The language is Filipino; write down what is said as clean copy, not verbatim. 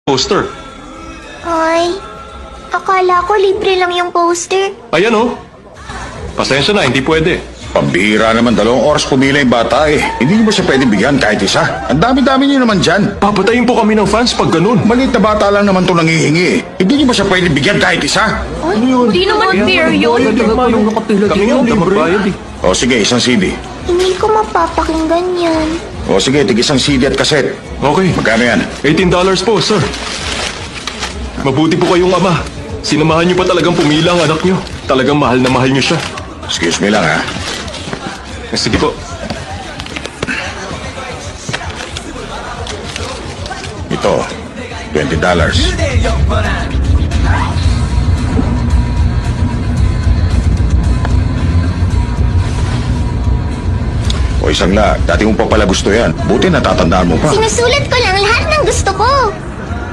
Poster. Ay, akala ko libre lang yung poster. Ayan oh. Pasensya na, hindi pwede. Pambihira naman, 2 oras pumila yung bata eh. Hindi niyo ba siya pwede bigyan kahit isa? Ang dami-dami niyo naman dyan. Papatayin po kami ng fans pag ganun. Maliit na bata lang naman ito nangihingi eh. Hindi niyo ba siya pwede bigyan kahit isa? Hindi naman fair yun. Kami nga magbayad eh. O sige, isang CD. Hindi ko mapapakinggan yan. O sige, tig-isang CD at kaset. Okay. Magkano yan? $18 po, sir. Mabuti po kayong ama. Sinamahan niyo pa talagang pumila ang anak niyo. Talagang mahal na mahal niyo siya. Excuse me lang ha. Sige po. Ito, $20. O isang la, dati mo pa pala gusto yan. Buti natatandaan mo pa. Sinusulat ko lang lahat ng gusto ko.